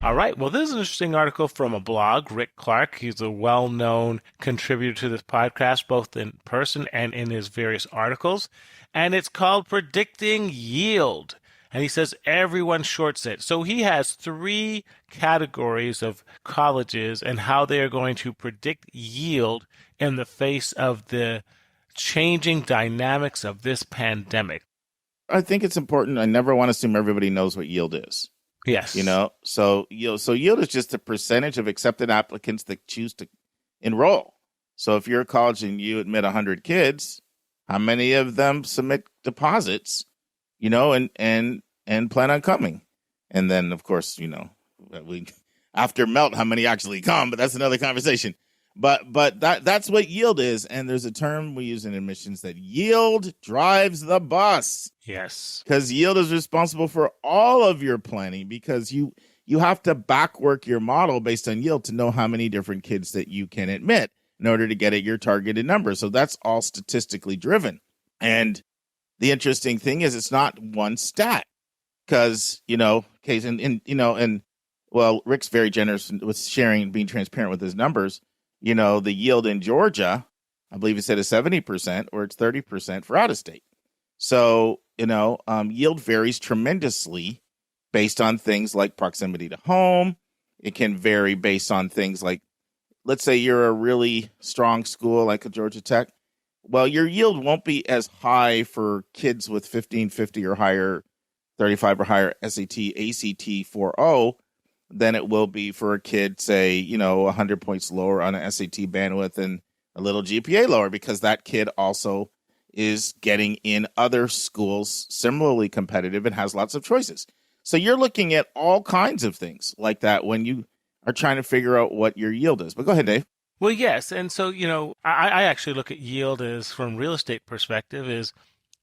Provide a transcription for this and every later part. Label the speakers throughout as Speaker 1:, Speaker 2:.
Speaker 1: All right. Well, this is an interesting article from a blog, Rick Clark. He's a well-known contributor to this podcast, both in person and in his various articles. And it's called Predicting Yield. And he says everyone shorts it. So he has three categories of colleges and how they are going to predict yield in the face of the changing dynamics of this pandemic.
Speaker 2: I think it's important. I never want to assume everybody knows what yield is.
Speaker 1: Yes.
Speaker 2: So yield is just the percentage of accepted applicants that choose to enroll. So if you're a college and you admit 100 kids, how many of them submit deposits, and plan on coming? And then, of course, we after melt, how many actually come? But that's another conversation. But that's what yield is. And there's a term we use in admissions that yield drives the bus.
Speaker 1: Yes.
Speaker 2: Because yield is responsible for all of your planning, because you have to backwork your model based on yield to know how many different kids that you can admit in order to get at your targeted number. So that's all statistically driven. And the interesting thing is it's not one stat, because, Rick's very generous with sharing and being transparent with his numbers. The yield in Georgia, I believe he said is 70%, or it's 30% for out of state. So, yield varies tremendously based on things like proximity to home. It can vary based on things like, let's say you're a really strong school like a Georgia Tech. Well, your yield won't be as high for kids with 1550 or higher, 35 or higher SAT, ACT 4.0 than it will be for a kid, say, 100 points lower on an SAT bandwidth and a little GPA lower, because that kid also is getting in other schools similarly competitive and has lots of choices. So you're looking at all kinds of things like that when you are trying to figure out what your yield is. But go ahead, Dave.
Speaker 1: Well, yes. And so, I actually look at yield as from real estate perspective is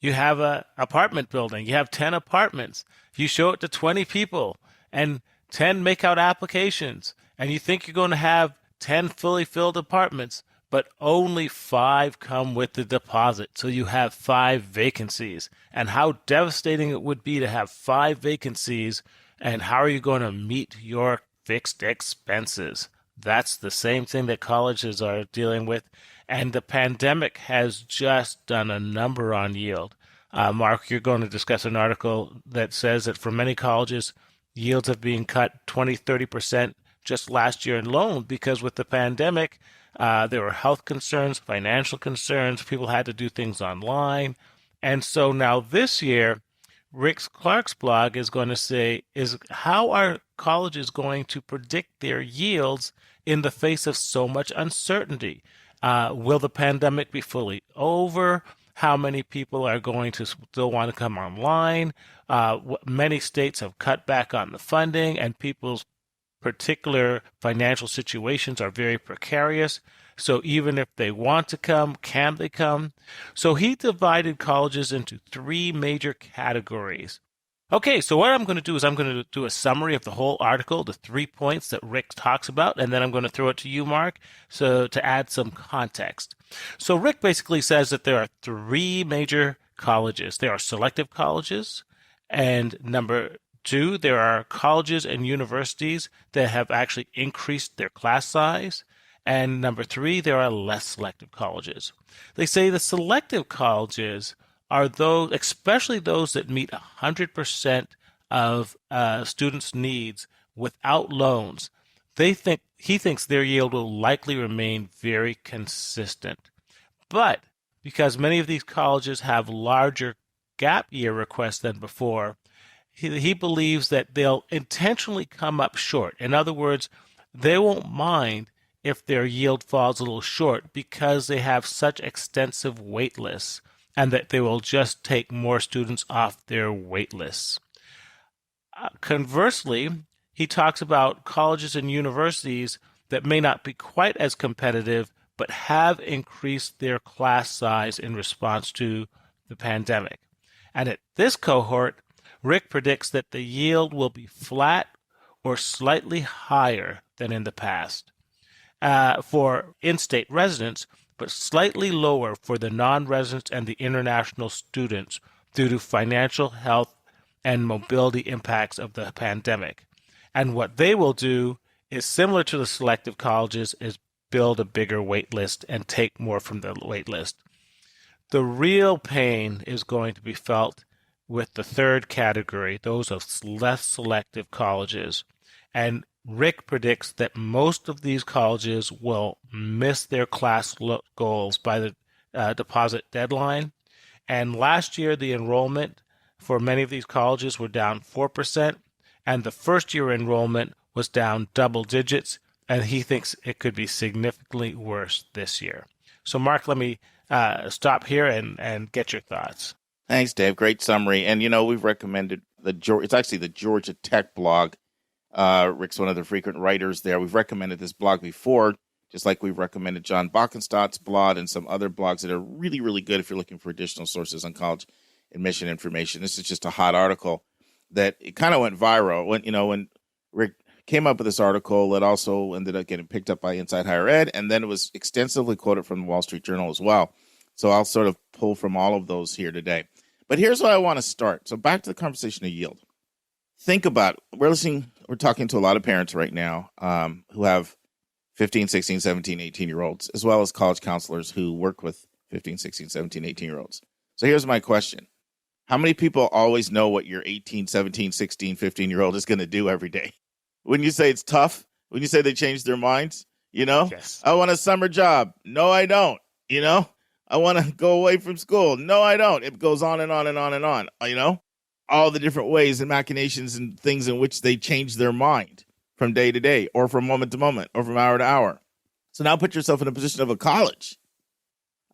Speaker 1: you have a apartment building, you have 10 apartments, you show it to 20 people and 10 make out applications, and you think you're going to have 10 fully filled apartments, but only 5 come with the deposit. So you have 5 vacancies. And how devastating it would be to have 5 vacancies, and how are you going to meet your fixed expenses? That's the same thing that colleges are dealing with. And the pandemic has just done a number on yield. Mark, you're going to discuss an article that says that for many colleges, yields have been cut 20, 30% just last year alone, because with the pandemic, there were health concerns, financial concerns. People had to do things online. And so now this year, Rick Clark's blog is going to say, is how are colleges going to predict their yields in the face of so much uncertainty? Will the pandemic be fully over? How many people are going to still want to come online? Many states have cut back on the funding, and people's particular financial situations are very precarious. So even if they want to come, can they come? So he divided colleges into 3 major categories. Okay, so what I'm going to do is I'm going to do a summary of the whole article, the 3 points that Rick talks about, and then I'm going to throw it to you, Mark, so to add some context. So Rick basically says that there are 3 major colleges. There are selective colleges, and number 2, there are colleges and universities that have actually increased their class size. And number 3, there are less selective colleges. They say the selective colleges are those, especially those that meet 100% of students' needs without loans. He thinks their yield will likely remain very consistent. But because many of these colleges have larger gap year requests than before, he believes that they'll intentionally come up short. In other words, they won't mind if their yield falls a little short because they have such extensive wait lists, and that they will just take more students off their wait lists. Conversely, he talks about colleges and universities that may not be quite as competitive, but have increased their class size in response to the pandemic. And at this cohort, Rick predicts that the yield will be flat or slightly higher than in the past for in-state residents, but slightly lower for the non-residents and the international students due to financial, health, and mobility impacts of the pandemic. And what they will do is similar to the selective colleges is build a bigger wait list and take more from the wait list. The real pain is going to be felt with the third category, those of less selective colleges. And Rick predicts that most of these colleges will miss their class goals by the deposit deadline. And last year, the enrollment for many of these colleges were down 4%, and the first year enrollment was down double digits, and he thinks it could be significantly worse this year. So, Mark, let me stop here and get your thoughts.
Speaker 2: Thanks, Dave. Great summary. And, we've recommended it's actually the Georgia Tech blog. Rick's one of the frequent writers there. We've recommended this blog before, just like we've recommended John Bockenstadt's blog and some other blogs that are really, really good if you're looking for additional sources on college admission information. This is just a hot article that it kind of went viral. When Rick came up with this article, it also ended up getting picked up by Inside Higher Ed, and then it was extensively quoted from the Wall Street Journal as well. So I'll sort of pull from all of those here today. But here's where I want to start. So back to the conversation of yield. Think about it. We're talking to a lot of parents right now who have 15, 16, 17, 18-year-olds, as well as college counselors who work with 15, 16, 17, 18-year-olds. So here's my question. How many people always know what your 18, 17, 16, 15-year-old is going to do every day? When you say it's tough, when you say they change their minds,
Speaker 1: Yes.
Speaker 2: I want a summer job. No, I don't. I want to go away from school. No, I don't. It goes on and on and on and on, all the different ways and machinations and things in which they change their mind from day to day or from moment to moment or from hour to hour. So now put yourself in a position of a college.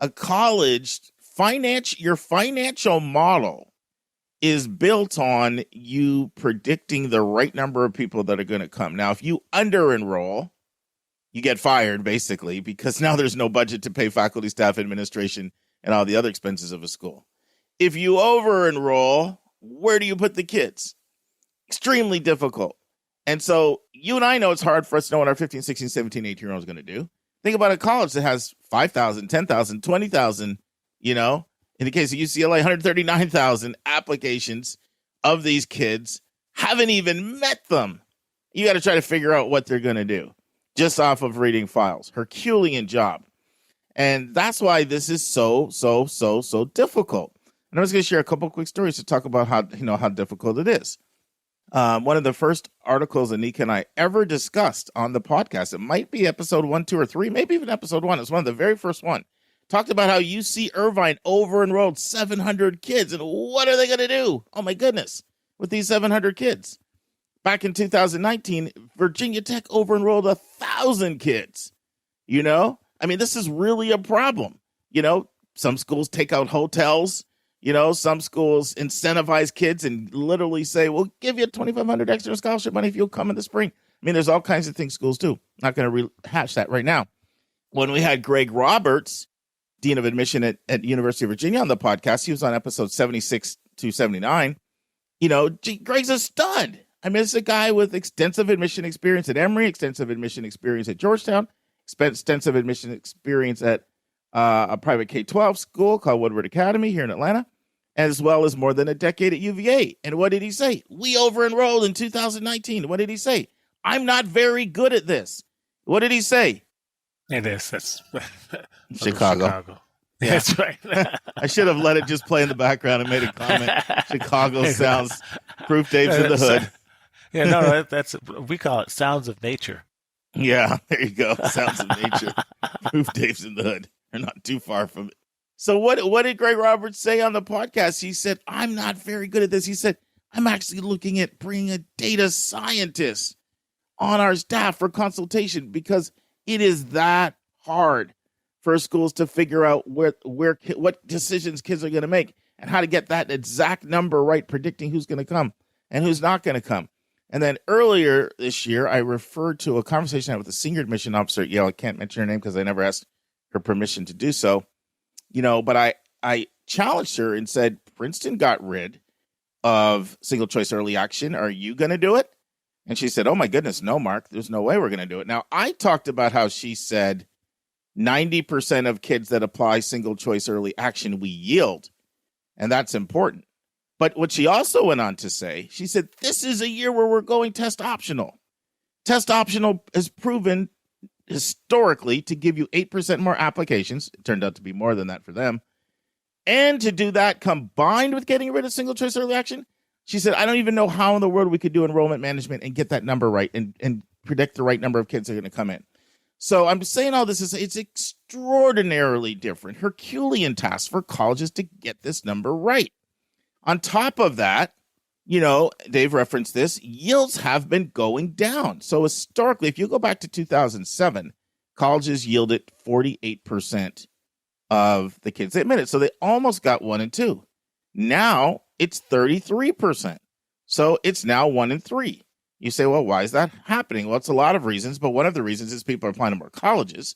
Speaker 2: A college, your financial model is built on you predicting the right number of people that are going to come. Now, if you under-enroll, you get fired, basically, because now there's no budget to pay faculty, staff, administration, and all the other expenses of a school. If you over-enroll, where do you put the kids? Extremely difficult. And so you and I know it's hard for us to know what our 15, 16, 17, 18-year-old is going to do. Think about a college that has 5,000, 10,000, 20,000, in the case of UCLA, 139,000 applications of these kids, haven't even met them. You got to try to figure out what they're going to do just off of reading files. Herculean job. And that's why this is so difficult. And I'm just going to share a couple quick stories to talk about how difficult it is. One of the first articles Anika and I ever discussed on the podcast, it might be episode 1, 2, or 3, maybe even episode 1. It's one of the very first one. Talked about how UC Irvine over-enrolled 700 kids. And what are they going to do? Oh, my goodness. With these 700 kids. Back in 2019, Virginia Tech over-enrolled 1,000 kids. This is really a problem. Some schools take out hotels. Some schools incentivize kids and literally say, we'll give you $2,500 extra scholarship money if you'll come in the spring. There's all kinds of things schools do. Not going to rehash that right now. When we had Greg Roberts, Dean of Admission at University of Virginia, on the podcast, he was on episode 76 to 79. Greg's a stud. It's a guy with extensive admission experience at Emory, extensive admission experience at Georgetown, extensive admission experience at a private K-12 school called Woodward Academy here in Atlanta, as well as more than a decade at UVA. And what did he say? We over-enrolled in 2019. What did he say? I'm not very good at this. What did he say?
Speaker 1: It is. That's
Speaker 2: Chicago.
Speaker 1: Yeah. That's right.
Speaker 2: I should have let it just play in the background and made a comment. Chicago sounds, proof Dave's in the hood.
Speaker 1: Yeah, no, that's we call it sounds of nature.
Speaker 2: Yeah, there you go. Sounds of nature. Proof Dave's in the hood. They're not too far from it. So what did Greg Roberts say on the podcast? He said, I'm not very good at this. He said, I'm actually looking at bringing a data scientist on our staff for consultation because it is that hard for schools to figure out what decisions kids are going to make and how to get that exact number right, predicting who's going to come and who's not going to come. And then earlier this year, I referred to a conversation I had with a senior admission officer at Yale. I can't mention her name because I never asked her permission to do so. But I challenged her and said, Princeton got rid of single choice early action. Are you going to do it? And she said, oh, my goodness, no, Mark, there's no way we're going to do it. Now, I talked about how she said 90% of kids that apply single choice early action, we yield. And that's important. But what she also went on to say, she said, this is a year where we're going test optional. Test optional has proven historically to give you 8% more applications. It turned out to be more than that for them. And to do that combined with getting rid of single choice early action, she said, I don't even know how in the world we could do enrollment management and get that number right and predict the right number of kids that are going to come in. So I'm saying all this is it's extraordinarily different, Herculean task for colleges to get this number right. On top of that, Dave referenced this, yields have been going down. So historically, if you go back to 2007, colleges yielded 48% of the kids they admitted. So they almost got 1 and 2. Now it's 33%. So it's now 1 and 3. You say, well, why is that happening? Well, it's a lot of reasons, but one of the reasons is people are applying to more colleges.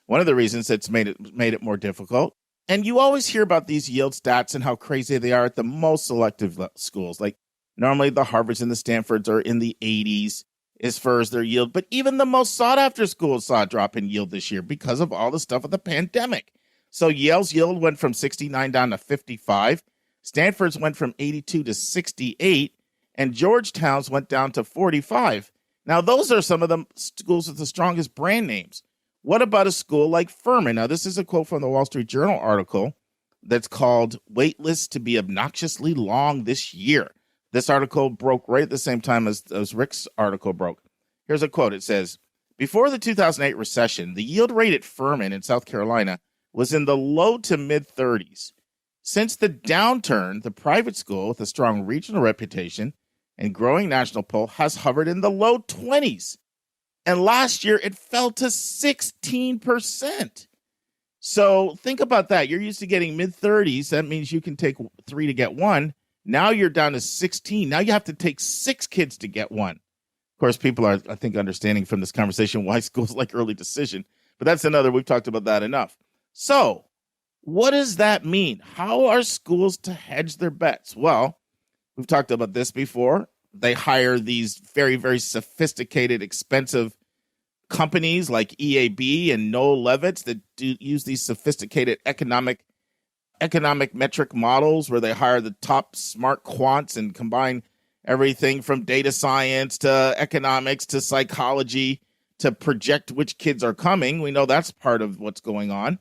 Speaker 2: One of the reasons it's made it more difficult. And you always hear about these yield stats and how crazy they are at the most selective schools. Like normally the Harvards and the Stanfords are in the 80s as far as their yield. But even the most sought after schools saw a drop in yield this year because of all the stuff with the pandemic. So Yale's yield went from 69 down to 55. Stanford's went from 82 to 68. And Georgetown's went down to 45. Now, those are some of the schools with the strongest brand names. What about a school like Furman? Now, this is a quote from the Wall Street Journal article that's called Waitlist to be Obnoxiously Long This Year. This article broke right at the same time as Rick's article broke. Here's a quote. It says, before the 2008 recession, the yield rate at Furman in South Carolina was in the low to mid-30s. Since the downturn, the private school with a strong regional reputation and growing national pull has hovered in the low 20s. And last year, it fell to 16%. So think about that. You're used to getting mid-30s. That means you can take 3 to get 1. Now you're down to 16. Now you have to take 6 kids to get 1. Of course, people are, I think, understanding from this conversation why schools like early decision. But that's we've talked about that enough. So what does that mean? How are schools to hedge their bets? Well, we've talked about this before. They hire these very, very sophisticated, expensive companies like EAB and Noel Levitz that use these sophisticated economic metric models where they hire the top smart quants and combine everything from data science to economics to psychology to project which kids are coming. We know that's part of what's going on.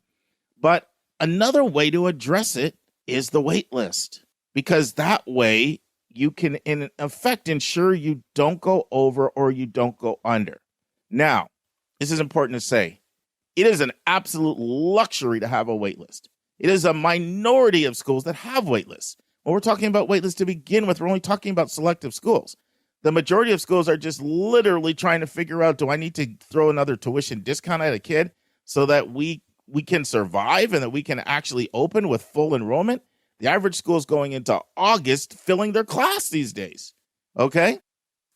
Speaker 2: But another way to address it is the wait list, because that way you can, in effect, ensure you don't go over or you don't go under. Now, this is important to say. It is an absolute luxury to have a wait list. It is a minority of schools that have wait lists. When we're talking about wait lists to begin with, we're only talking about selective schools. The majority of schools are just literally trying to figure out, do I need to throw another tuition discount at a kid so that we can survive and that we can actually open with full enrollment? The average school is going into August filling their class these days. Okay?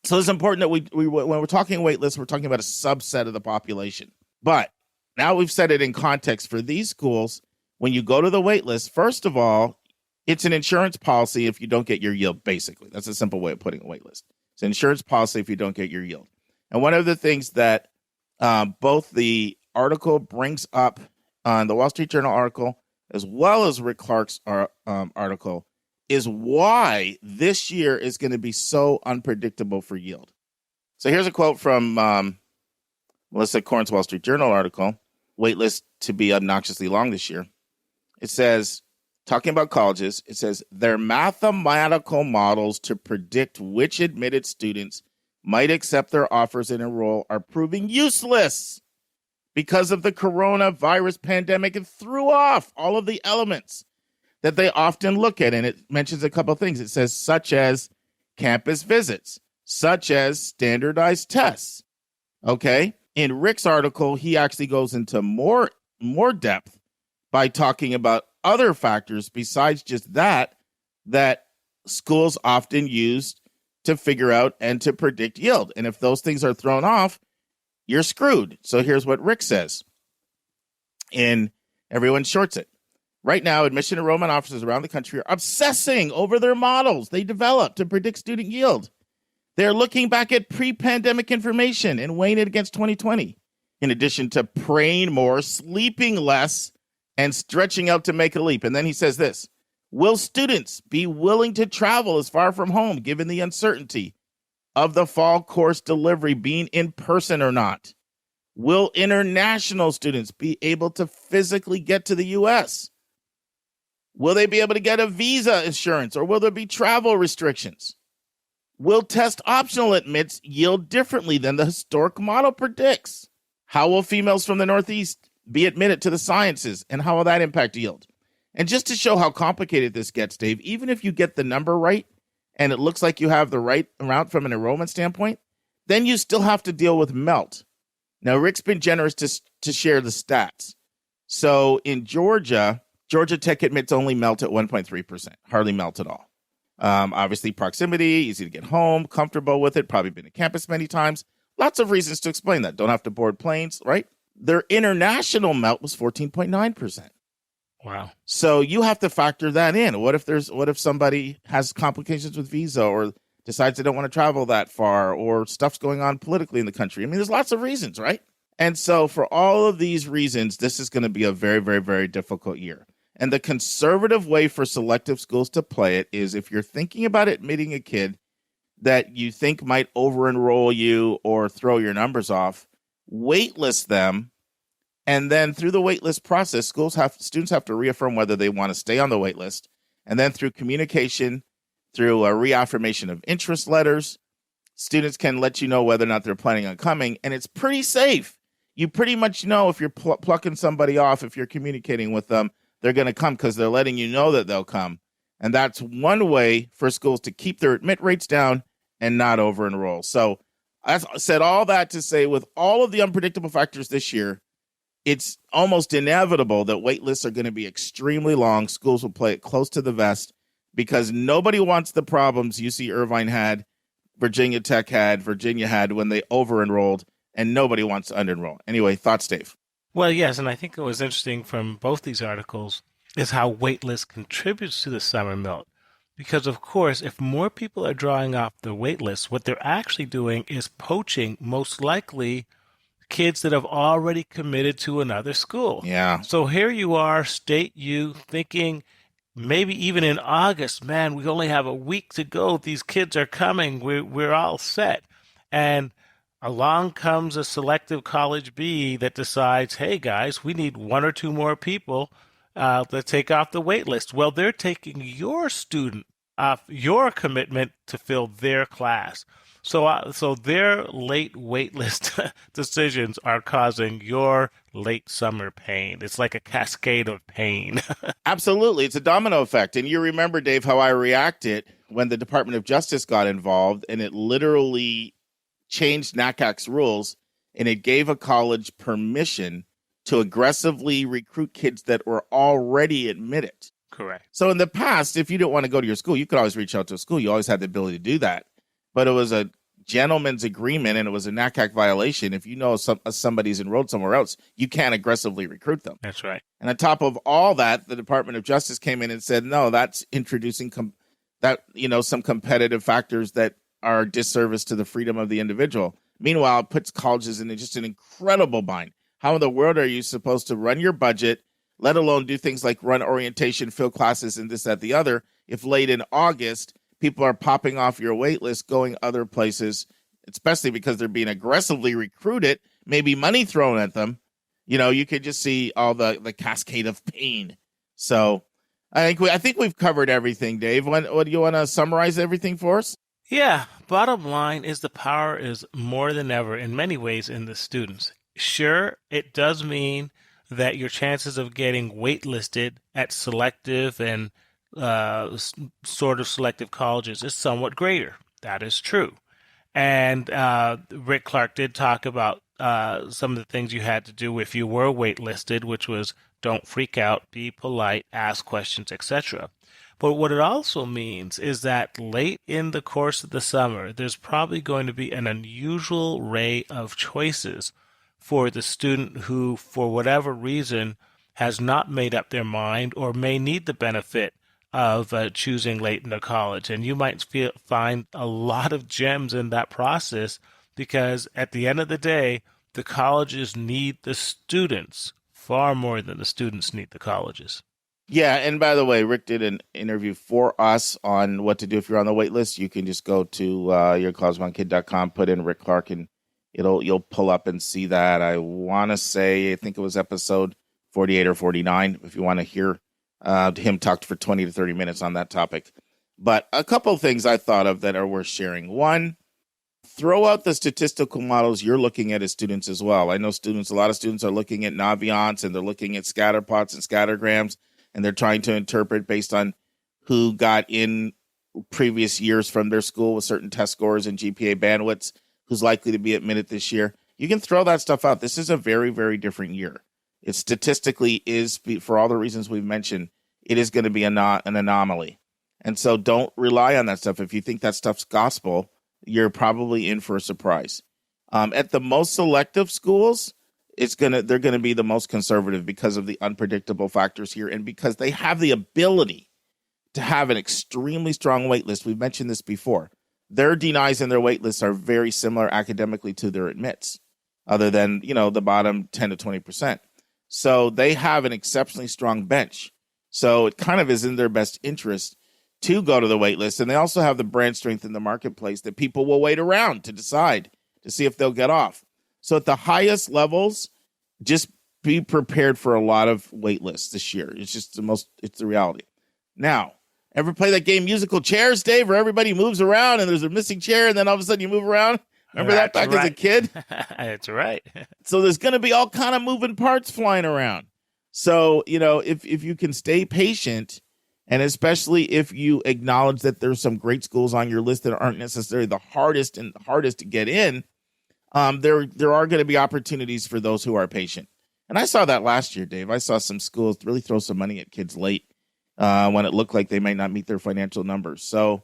Speaker 2: So it's important that we when we're talking wait lists, we're talking about a subset of the population. But now we've set it in context for these schools. When you go to the wait list, first of all, it's an insurance policy if you don't get your yield, basically. That's a simple way of putting a wait list. It's an insurance policy if you don't get your yield. And one of the things that both the article brings up on the Wall Street Journal article, as well as Rick Clark's article, is why this year is going to be so unpredictable for yield. So here's a quote from Melissa Korn's Wall Street Journal article, waitlist to be obnoxiously long this year. It says, talking about colleges, it says, their mathematical models to predict which admitted students might accept their offers and enroll are proving useless because of the coronavirus pandemic. It threw off all of the elements that they often look at. And it mentions a couple of things. It says, such as campus visits, such as standardized tests. Okay. In Rick's article, he actually goes into more depth by talking about other factors besides just that schools often use to figure out and to predict yield. And if those things are thrown off, you're screwed. So here's what Rick says. And everyone shorts it. Right now, admission enrollment officers around the country are obsessing over their models they developed to predict student yield. They're looking back at pre-pandemic information and weighing it against 2020. In addition to praying more, sleeping less, and stretching out to make a leap. And then he says this, Will students be willing to travel as far from home given the uncertainty of the fall course delivery being in person or not? Will international students be able to physically get to the U.S.? Will they be able to get a visa insurance, or will there be travel restrictions? Will test optional admits yield differently than the historic model predicts? How will females from the Northeast be admitted to the sciences, and how will that impact yield? And just to show how complicated this gets, Dave, even if you get the number right and it looks like you have the right amount from an enrollment standpoint, then you still have to deal with MELT. Now, Rick's been generous to share the stats. So in Georgia Tech admits only MELT at 1.3%, hardly MELT at all. Obviously, proximity, easy to get home, comfortable with it, probably been to campus many times. Lots of reasons to explain that. Don't have to board planes, right? Their international MELT was 14.9%.
Speaker 1: Wow.
Speaker 2: So you have to factor that in. What if somebody has complications with visa, or decides they don't want to travel that far, or stuff's going on politically in the country? I mean, there's lots of reasons, right? And so for all of these reasons, this is going to be a very, very, very difficult year. And the conservative way for selective schools to play it is, if you're thinking about admitting a kid that you think might over-enroll you or throw your numbers off, waitlist them. And then through the waitlist process, students have to reaffirm whether they want to stay on the waitlist. And then through communication, through a reaffirmation of interest letters, students can let you know whether or not they're planning on coming. And it's pretty safe. You pretty much know if you're plucking somebody off, if you're communicating with them, they're going to come because they're letting you know that they'll come. And that's one way for schools to keep their admit rates down and not over-enroll. So I said all that to say, with all of the unpredictable factors this year, it's almost inevitable that wait lists are going to be extremely long. Schools will play it close to the vest because nobody wants the problems UC Irvine had, Virginia Tech had, Virginia had when they over-enrolled, and nobody wants to under-enroll. Anyway, thoughts, Dave?
Speaker 1: Well, yes, and I think what was interesting from both these articles is how waitlist contributes to the summer melt. Because, of course, if more people are drawing off the waitlist, what they're actually doing is poaching, most likely, kids that have already committed to another school.
Speaker 2: Yeah.
Speaker 1: So here you are, state U, thinking maybe even in August, man, we only have a week to go. These kids are coming. We're all set. And along comes a selective college B that decides, hey, guys, we need one or two more people to take off the wait list. Well, they're taking your student off your commitment to fill their class. So their late waitlist decisions are causing your late summer pain. It's like a cascade of pain.
Speaker 2: Absolutely. It's a domino effect. And you remember, Dave, how I reacted when the Department of Justice got involved, and it literally changed NACAC's rules, and it gave a college permission to aggressively recruit kids that were already admitted.
Speaker 1: Correct.
Speaker 2: So in the past, if you didn't want to go to your school, you could always reach out to a school. You always had the ability to do that. But it was a gentleman's agreement, and it was a NACAC violation. If you know somebody's enrolled somewhere else, you can't aggressively recruit them.
Speaker 1: That's right.
Speaker 2: And on top of all that, the Department of Justice came in and said, no, that's introducing some competitive factors that are a disservice to the freedom of the individual. Meanwhile, it puts colleges in just an incredible bind. How in the world are you supposed to run your budget, let alone do things like run orientation, fill classes, and this, that, the other, if late in August, people are popping off your wait list, going other places, especially because they're being aggressively recruited, maybe money thrown at them. You could just see all the cascade of pain. So I think we've covered everything, Dave. What do you want to summarize everything for us?
Speaker 1: Yeah, bottom line is the power is more than ever in many ways in the students. Sure, it does mean that your chances of getting waitlisted at selective and sort of selective colleges is somewhat greater. That is true. And Rick Clark did talk about some of the things you had to do if you were waitlisted, which was don't freak out, be polite, ask questions, etc. But what it also means is that late in the course of the summer, there's probably going to be an unusual array of choices for the student who, for whatever reason, has not made up their mind or may need the benefit of choosing late in the college. And you might find a lot of gems in that process because at the end of the day, the colleges need the students far more than the students need the colleges.
Speaker 2: Yeah, and by the way, Rick did an interview for us on what to do if you're on the wait list. You can just go to yourclausebondkid.com, put in Rick Clark, and you'll pull up and see that. I want to say, I think it was episode 48 or 49, if you want to hear him talk for 20 to 30 minutes on that topic. But a couple of things I thought of that are worth sharing. One, throw out the statistical models you're looking at as students as well. I know a lot of students are looking at Naviance, and they're looking at scatter plots and scattergrams, and they're trying to interpret based on who got in previous years from their school with certain test scores and GPA bandwidths, who's likely to be admitted this year. You can throw that stuff out. This is a very, very different year. It statistically is, for all the reasons we've mentioned, it is going to be an anomaly. And so don't rely on that stuff. If you think that stuff's gospel, you're probably in for a surprise. At the most selective schools, they're gonna be the most conservative because of the unpredictable factors here, and because they have the ability to have an extremely strong wait list. We've mentioned this before. Their denies and their wait lists are very similar academically to their admits, other than the bottom 10 to 20%. So they have an exceptionally strong bench. So it kind of is in their best interest to go to the wait list. And they also have the brand strength in the marketplace that people will wait around to decide to see if they'll get off. So at the highest levels, just be prepared for a lot of wait lists this year. It's just it's the reality. Now, ever play that game Musical Chairs, Dave, where everybody moves around and there's a missing chair and then all of a sudden you move around? Remember that back as a kid?
Speaker 1: That's right.
Speaker 2: So there's going to be all kind of moving parts flying around. So, if you can stay patient, and especially if you acknowledge that there's some great schools on your list that aren't necessarily the hardest to get in, there are going to be opportunities for those who are patient. And I saw that last year, Dave. I saw some schools really throw some money at kids late when it looked like they might not meet their financial numbers. So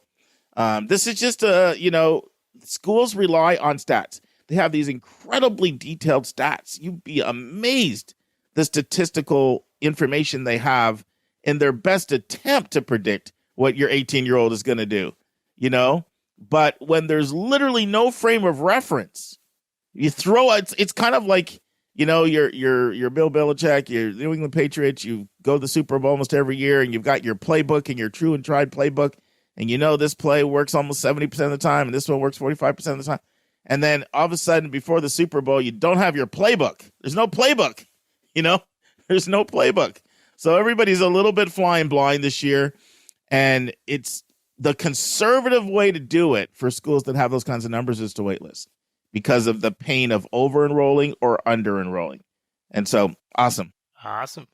Speaker 2: this is just schools rely on stats. They have these incredibly detailed stats. You'd be amazed the statistical information they have in their best attempt to predict what your 18-year-old is going to do, But when there's literally no frame of reference, you throw it's kind of like, you're Bill Belichick, you're New England Patriots, you go to the Super Bowl almost every year, and you've got your playbook and your true and tried playbook, and this play works almost 70% of the time, and this one works 45% of the time. And then all of a sudden, before the Super Bowl, you don't have your playbook. There's no playbook, There's no playbook. So everybody's a little bit flying blind this year, and it's the conservative way to do it for schools that have those kinds of numbers is to waitlist because of the pain of over-enrolling or under-enrolling. And so, awesome.
Speaker 1: Awesome.